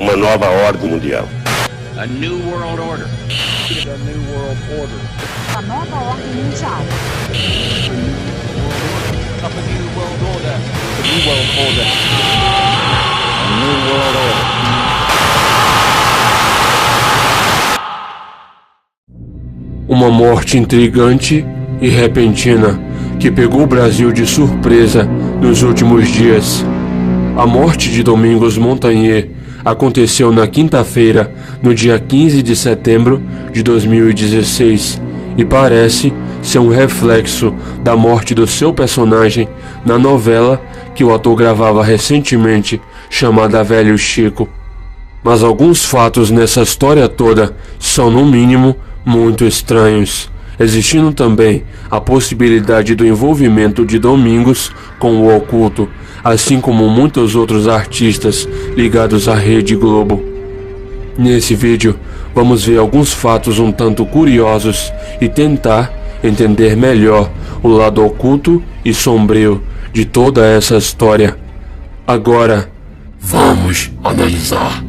uma nova ordem mundial. A new world order. A new world order. A nova ordem mundial. A new world order. A new world order. A new world order. Uma morte intrigante e repentina que pegou o Brasil de surpresa nos últimos dias. A morte de Domingos Montanher aconteceu na quinta-feira, no dia 15 de setembro de 2016, e parece ser um reflexo da morte do seu personagem na novela que o ator gravava recentemente, chamada Velho Chico. Mas alguns fatos nessa história toda são, no mínimo, muito estranhos, existindo também a possibilidade do envolvimento de Domingos com o oculto, assim como muitos outros artistas ligados à Rede Globo. Nesse vídeo, vamos ver alguns fatos um tanto curiosos e tentar entender melhor o lado oculto e sombrio de toda essa história. Agora, vamos analisar.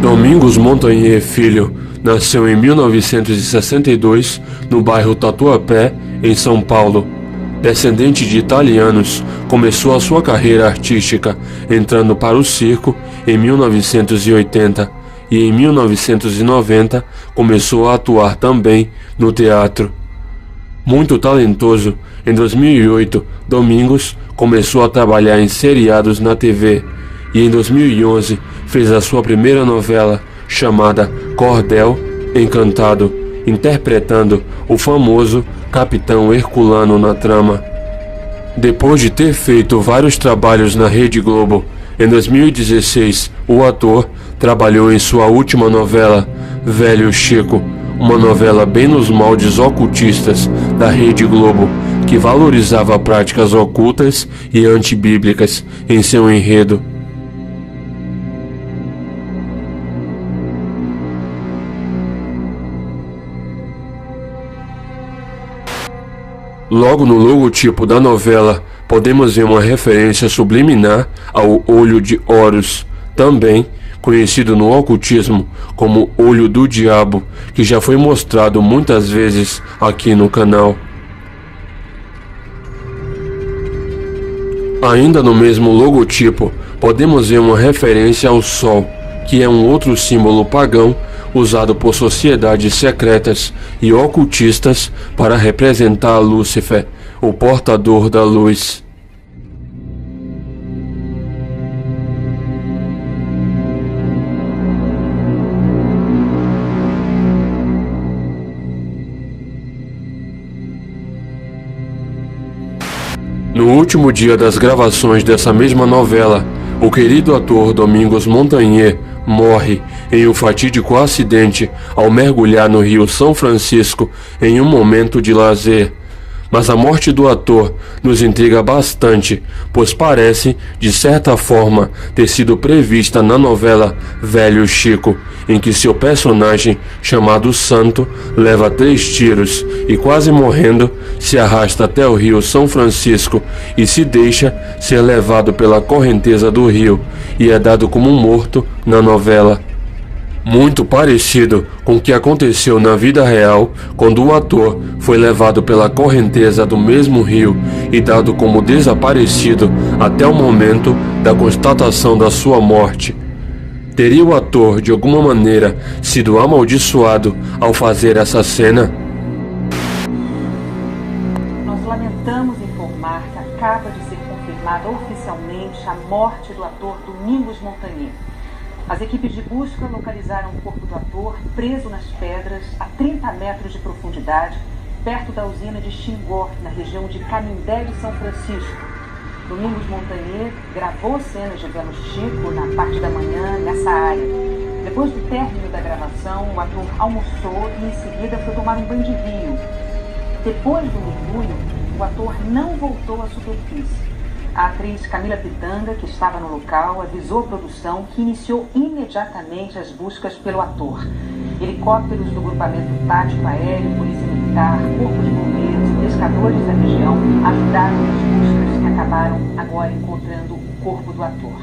Domingos Montanher Filho nasceu em 1962 no bairro Tatuapé, em São Paulo. Descendente de italianos, começou a sua carreira artística entrando para o circo em 1980 e em 1990 começou a atuar também no teatro. Muito talentoso, em 2008 Domingos começou a trabalhar em seriados na TV e em 2011 fez a sua primeira novela, chamada Cordel Encantado, interpretando o famoso Capitão Herculano na trama. Depois de ter feito vários trabalhos na Rede Globo, em 2016 o ator trabalhou em sua última novela, Velho Chico, uma novela bem nos moldes ocultistas da Rede Globo, que valorizava práticas ocultas e antibíblicas em seu enredo. Logo no logotipo da novela, podemos ver uma referência subliminar ao Olho de Horus, também conhecido no ocultismo como Olho do Diabo, que já foi mostrado muitas vezes aqui no canal. Ainda no mesmo logotipo, podemos ver uma referência ao Sol, que é um outro símbolo pagão usado por sociedades secretas e ocultistas para representar Lúcifer, o portador da luz. No último dia das gravações dessa mesma novela, o querido ator Domingos Montanher morre em um fatídico acidente ao mergulhar no Rio São Francisco em um momento de lazer. Mas a morte do ator nos intriga bastante, pois parece, de certa forma, ter sido prevista na novela Velho Chico, em que seu personagem, chamado Santo, leva 3 tiros e, quase morrendo, se arrasta até o Rio São Francisco e se deixa ser levado pela correnteza do rio e é dado como morto na novela. Muito parecido com o que aconteceu na vida real, quando o ator foi levado pela correnteza do mesmo rio e dado como desaparecido até o momento da constatação da sua morte. Teria o ator, de alguma maneira, sido amaldiçoado ao fazer essa cena? Nós lamentamos informar que acaba de ser confirmada oficialmente a morte do ator Domingos Montanher. As equipes de busca localizaram o corpo do ator preso nas pedras a 30 metros de profundidade, perto da usina de Xingó, na região de Canindé de São Francisco. Domingos Montanher gravou cenas de Velho Chico na parte da manhã nessa área. Depois do término da gravação, o ator almoçou e em seguida foi tomar um banho de rio. Depois do mergulho, o ator não voltou à superfície. A atriz Camila Pitanga, que estava no local, avisou a produção que iniciou imediatamente as buscas pelo ator. Helicópteros do Grupamento Tático Aéreo, Polícia Militar, Corpo de Bombeiros e pescadores da região ajudaram nas buscas que acabaram agora encontrando o corpo do ator.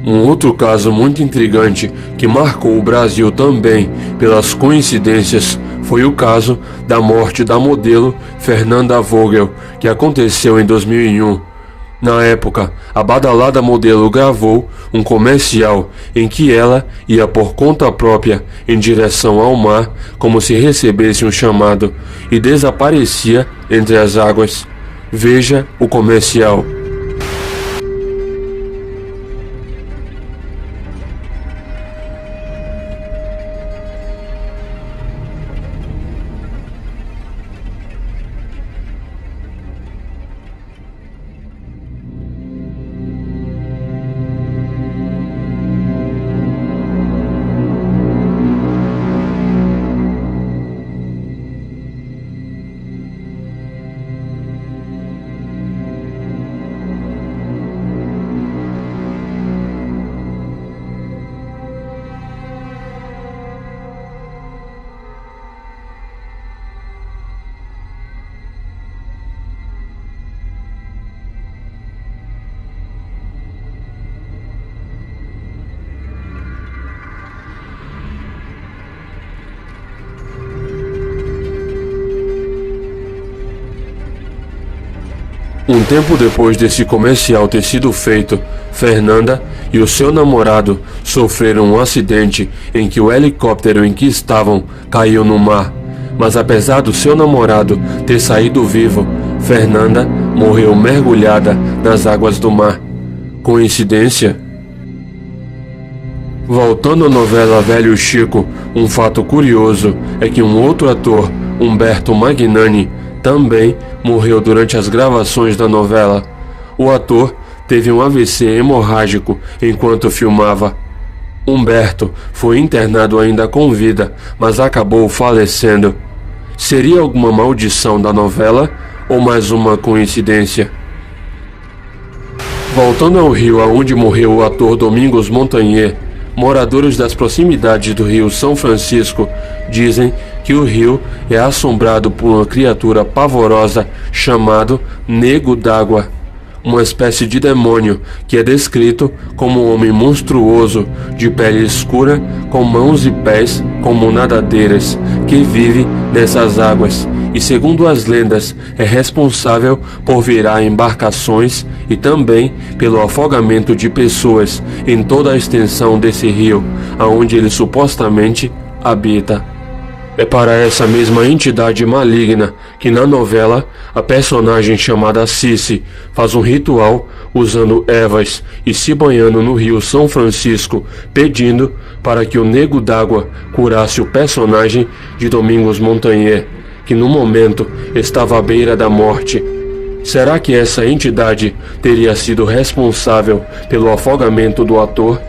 Um outro caso muito intrigante que marcou o Brasil também pelas coincidências foi o caso da morte da modelo Fernanda Vogel, que aconteceu em 2001. Na época, a badalada modelo gravou um comercial em que ela ia por conta própria em direção ao mar, como se recebesse um chamado, e desaparecia entre as águas. Veja o comercial. Um tempo depois desse comercial ter sido feito, Fernanda e o seu namorado sofreram um acidente em que o helicóptero em que estavam caiu no mar. Mas apesar do seu namorado ter saído vivo, Fernanda morreu mergulhada nas águas do mar. Coincidência? Voltando à novela Velho Chico, um fato curioso é que um outro ator, Humberto Magnani, também morreu durante as gravações da novela. O ator teve um AVC hemorrágico enquanto filmava. Humberto foi internado ainda com vida, mas acabou falecendo. Seria alguma maldição da novela ou mais uma coincidência? Voltando ao rio aonde morreu o ator Domingos Montanher, moradores das proximidades do rio São Francisco dizem que o rio é assombrado por uma criatura pavorosa chamado Nego d'Água, uma espécie de demônio que é descrito como um homem monstruoso, de pele escura, com mãos e pés como nadadeiras, que vive nessas águas e, segundo as lendas, é responsável por virar embarcações e também pelo afogamento de pessoas em toda a extensão desse rio, aonde ele supostamente habita. É para essa mesma entidade maligna que na novela a personagem chamada Cici faz um ritual usando ervas e se banhando no rio São Francisco, pedindo para que o Nego d'Água curasse o personagem de Domingos Montanher, que no momento estava à beira da morte. Será que essa entidade teria sido responsável pelo afogamento do ator?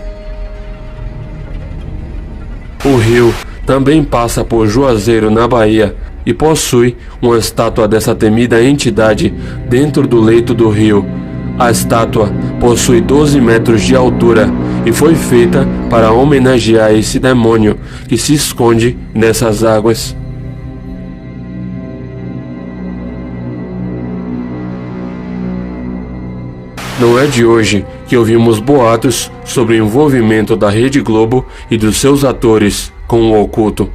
O rio também passa por Juazeiro, na Bahia, e possui uma estátua dessa temida entidade dentro do leito do rio. A estátua possui 12 metros de altura e foi feita para homenagear esse demônio que se esconde nessas águas. Não é de hoje que ouvimos boatos sobre o envolvimento da Rede Globo e dos seus atores com o oculto.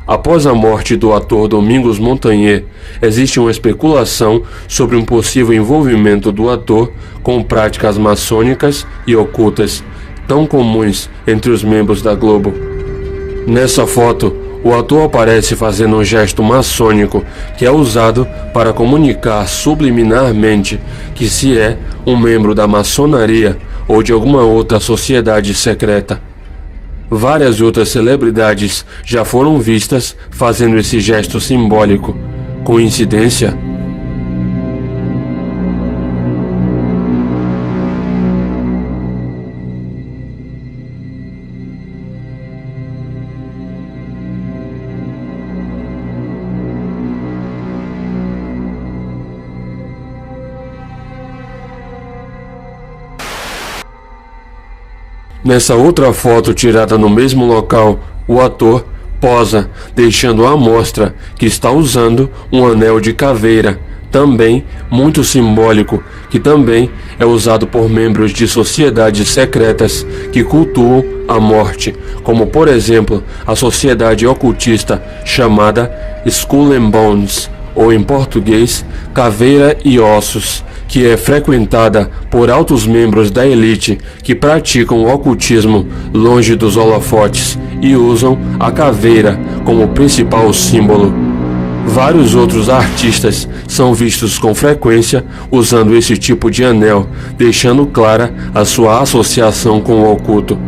Após a morte do ator Domingos Montanher, existe uma especulação sobre um possível envolvimento do ator com práticas maçônicas e ocultas, tão comuns entre os membros da Globo. Nessa foto, o ator aparece fazendo um gesto maçônico que é usado para comunicar subliminarmente que se é um membro da maçonaria ou de alguma outra sociedade secreta. Várias outras celebridades já foram vistas fazendo esse gesto simbólico. Coincidência? Nessa outra foto tirada no mesmo local, o ator posa, deixando à mostra que está usando um anel de caveira, também muito simbólico, que também é usado por membros de sociedades secretas que cultuam a morte, como por exemplo a sociedade ocultista chamada Skull and Bones, ou em português, Caveira e Ossos, que é frequentada por altos membros da elite que praticam o ocultismo longe dos holofotes e usam a caveira como principal símbolo. Vários outros artistas são vistos com frequência usando esse tipo de anel, deixando clara a sua associação com o oculto.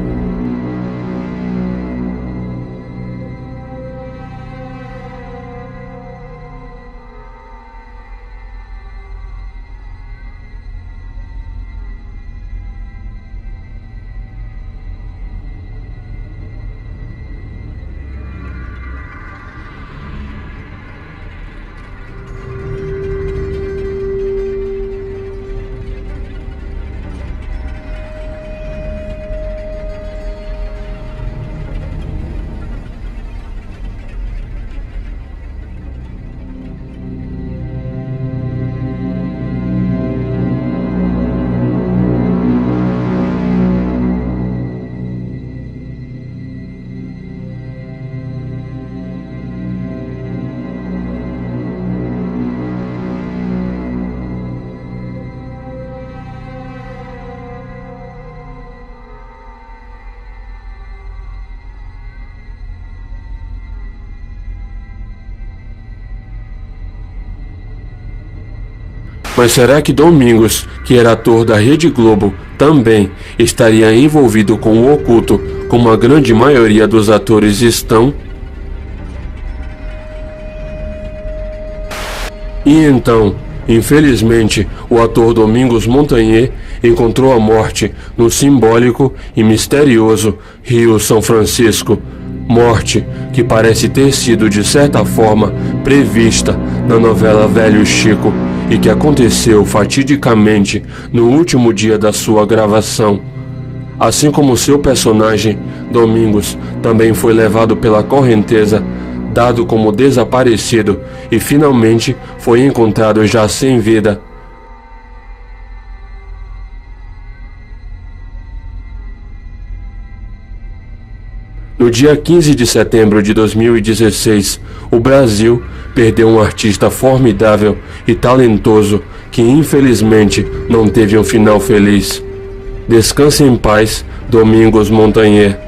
Mas será que Domingos, que era ator da Rede Globo, também estaria envolvido com o oculto, como a grande maioria dos atores estão? E então, infelizmente, o ator Domingos Montanher encontrou a morte no simbólico e misterioso Rio São Francisco. Morte que parece ter sido de certa forma prevista na novela Velho Chico e que aconteceu fatidicamente no último dia da sua gravação. Assim como seu personagem, Domingos, também foi levado pela correnteza, dado como desaparecido e finalmente foi encontrado já sem vida. No dia 15 de setembro de 2016, o Brasil perdeu um artista formidável e talentoso que infelizmente não teve um final feliz. Descanse em paz, Domingos Montanher.